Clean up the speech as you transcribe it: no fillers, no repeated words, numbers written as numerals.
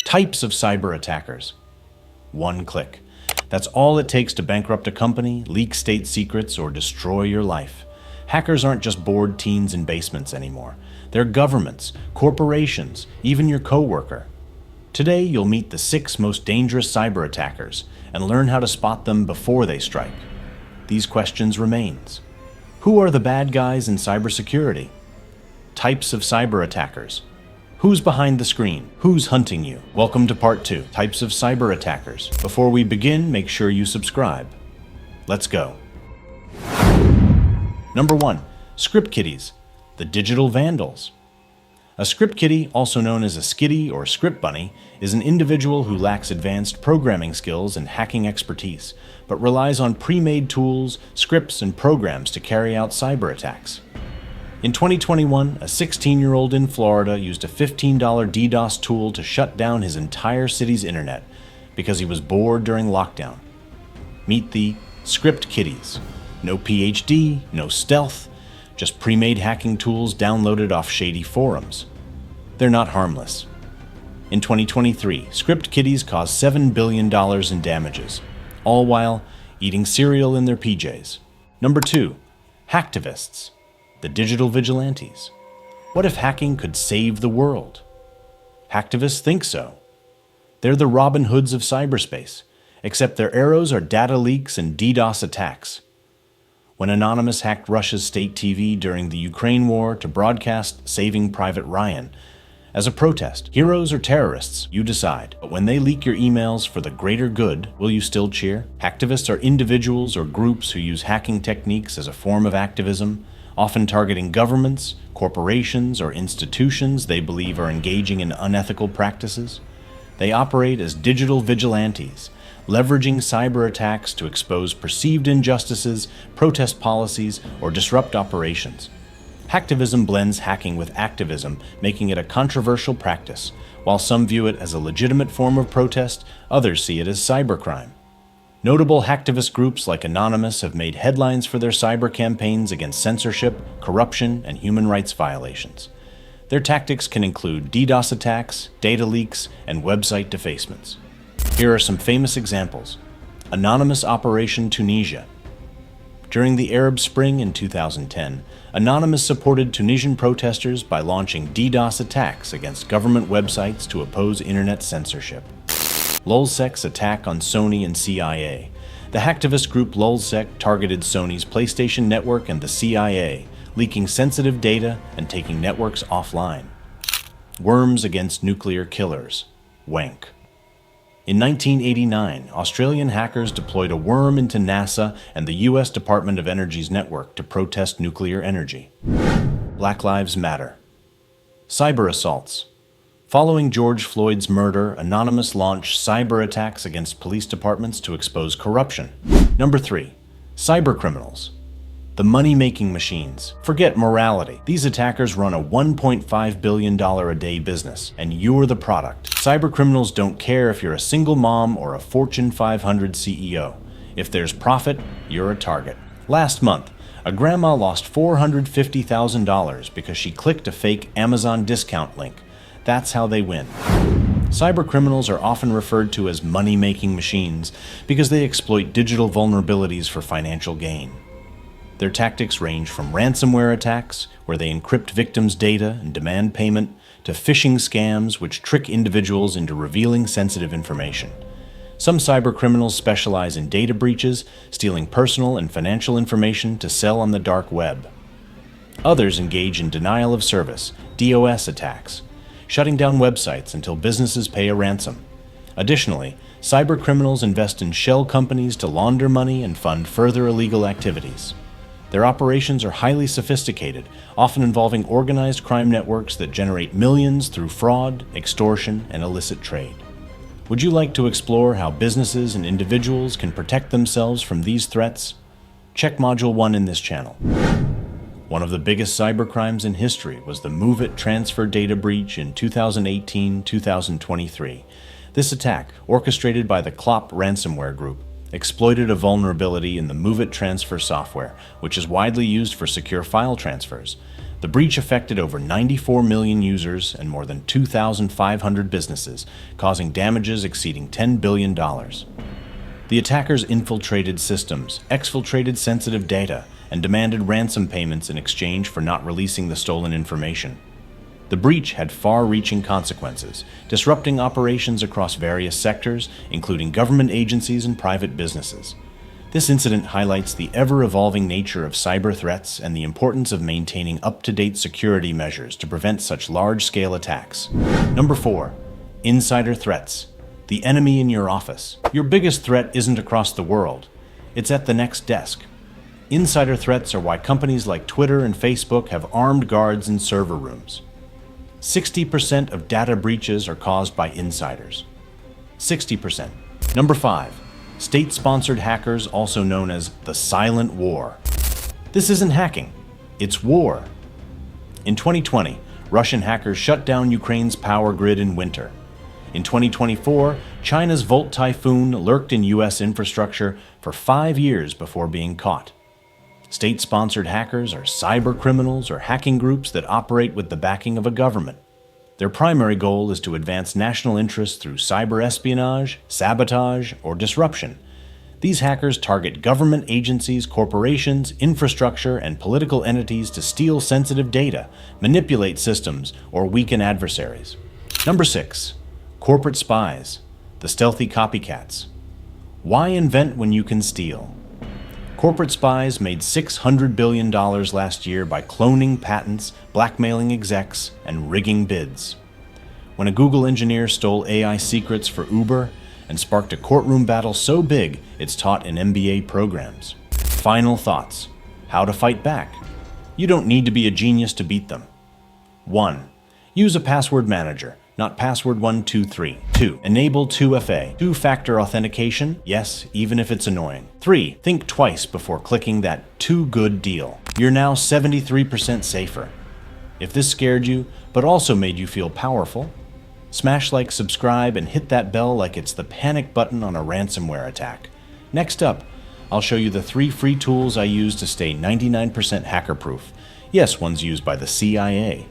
Types of cyber attackers. One click. That's all it takes to bankrupt a company, leak state secrets, or destroy your life. Hackers aren't just bored teens in basements anymore. They're governments, corporations, even your coworker. Today, you'll meet the 6 most dangerous cyber attackers and learn how to spot them before they strike. These questions remain. Who are the bad guys in cybersecurity? Types of cyber attackers. Who's behind the screen? Who's hunting you? Welcome to part 2, Types of Cyber Attackers. Before we begin, make sure you subscribe. Let's go. Number 1. Script Kiddies, the digital vandals. A script kiddie, also known as a skitty or script bunny, is an individual who lacks advanced programming skills and hacking expertise, but relies on pre-made tools, scripts, and programs to carry out cyber attacks. In 2021, a 16-year-old in Florida used a $15 DDoS tool to shut down his entire city's internet because he was bored during lockdown. Meet the script kiddies. No PhD, no stealth, just pre-made hacking tools downloaded off shady forums. They're not harmless. In 2023, script kiddies caused $7 billion in damages, all while eating cereal in their PJs. Number 2. Hacktivists, the digital vigilantes. What if hacking could save the world? Hacktivists think so. They're the Robin Hoods of cyberspace, except their arrows are data leaks and DDoS attacks. When Anonymous hacked Russia's state TV during the Ukraine war to broadcast Saving Private Ryan, as a protest, heroes or terrorists, you decide. But when they leak your emails for the greater good, will you still cheer? Hacktivists are individuals or groups who use hacking techniques as a form of activism, often targeting governments, corporations, or institutions they believe are engaging in unethical practices. They operate as digital vigilantes, leveraging cyber attacks to expose perceived injustices, protest policies, or disrupt operations. Hacktivism blends hacking with activism, making it a controversial practice. While some view it as a legitimate form of protest, others see it as cybercrime. Notable hacktivist groups like Anonymous have made headlines for their cyber campaigns against censorship, corruption, and human rights violations. Their tactics can include DDoS attacks, data leaks, and website defacements. Here are some famous examples. Anonymous Operation Tunisia. During the Arab Spring in 2010, Anonymous supported Tunisian protesters by launching DDoS attacks against government websites to oppose internet censorship. Lulzsek's attack on Sony and CIA. The hacktivist group Lulzsek targeted Sony's PlayStation network and the CIA, leaking sensitive data and taking networks offline. Worms against nuclear killers. Wank. In 1989, Australian hackers deployed a worm into NASA and the U.S. Department of Energy's network to protest nuclear energy. Black Lives Matter. Cyber assaults. Following George Floyd's murder, Anonymous launched cyber attacks against police departments to expose corruption. Number 3. Cybercriminals. The money-making machines. Forget morality. These attackers run a $1.5 billion a day business, and you're the product. Cybercriminals don't care if you're a single mom or a Fortune 500 CEO. If there's profit, you're a target. Last month, a grandma lost $450,000 because she clicked a fake Amazon discount link. That's how they win. Cybercriminals are often referred to as money-making machines because they exploit digital vulnerabilities for financial gain. Their tactics range from ransomware attacks, where they encrypt victims' data and demand payment, to phishing scams which trick individuals into revealing sensitive information. Some cybercriminals specialize in data breaches, stealing personal and financial information to sell on the dark web. Others engage in denial of service, DOS attacks, shutting down websites until businesses pay a ransom. Additionally, cybercriminals invest in shell companies to launder money and fund further illegal activities. Their operations are highly sophisticated, often involving organized crime networks that generate millions through fraud, extortion, and illicit trade. Would you like to explore how businesses and individuals can protect themselves from these threats? Check Module 1 in this channel. One of the biggest cybercrimes in history was the MOVEit transfer data breach in 2018-2023. This attack, orchestrated by the Klopp ransomware group, exploited a vulnerability in the MOVEit transfer software, which is widely used for secure file transfers. The The breach affected over 94 million users and more than 2,500 businesses, causing damages exceeding $10 billion. The attackers infiltrated systems, exfiltrated sensitive data, and demanded ransom payments in exchange for not releasing the stolen information. The breach had far-reaching consequences, disrupting operations across various sectors, including government agencies and private businesses. This incident highlights the ever-evolving nature of cyber threats and the importance of maintaining up-to-date security measures to prevent such large-scale attacks. Number 4. Insider threats. The enemy in your office. Your biggest threat isn't across the world. It's at the next desk. Insider threats are why companies like Twitter and Facebook have armed guards in server rooms. 60% of data breaches are caused by insiders. 60%. Number 5. State-sponsored hackers, also known as the silent war. This isn't hacking, it's war. In 2020, Russian hackers shut down Ukraine's power grid in winter. In 2024, China's Volt Typhoon lurked in U.S. infrastructure for 5 years before being caught. State-sponsored hackers are cyber criminals or hacking groups that operate with the backing of a government. Their primary goal is to advance national interests through cyber espionage, sabotage, or disruption. These hackers target government agencies, corporations, infrastructure, and political entities to steal sensitive data, manipulate systems, or weaken adversaries. Number 6. Corporate spies, the stealthy copycats. Why invent when you can steal? Corporate spies made $600 billion last year by cloning patents, blackmailing execs, and rigging bids. When a Google engineer stole AI secrets for Uber and sparked a courtroom battle so big it's taught in MBA programs. Final thoughts. How to fight back. You don't need to be a genius to beat them. 1. Use a password manager, not password 123. 2. Enable 2FA, two-factor authentication, yes, even if it's annoying. 3. Think twice before clicking that too good deal. You're now 73% safer. If this scared you, but also made you feel powerful, smash like, subscribe, and hit that bell like it's the panic button on a ransomware attack. Next up, I'll show you the 3 free tools I use to stay 99% hacker-proof. Yes, ones used by the CIA.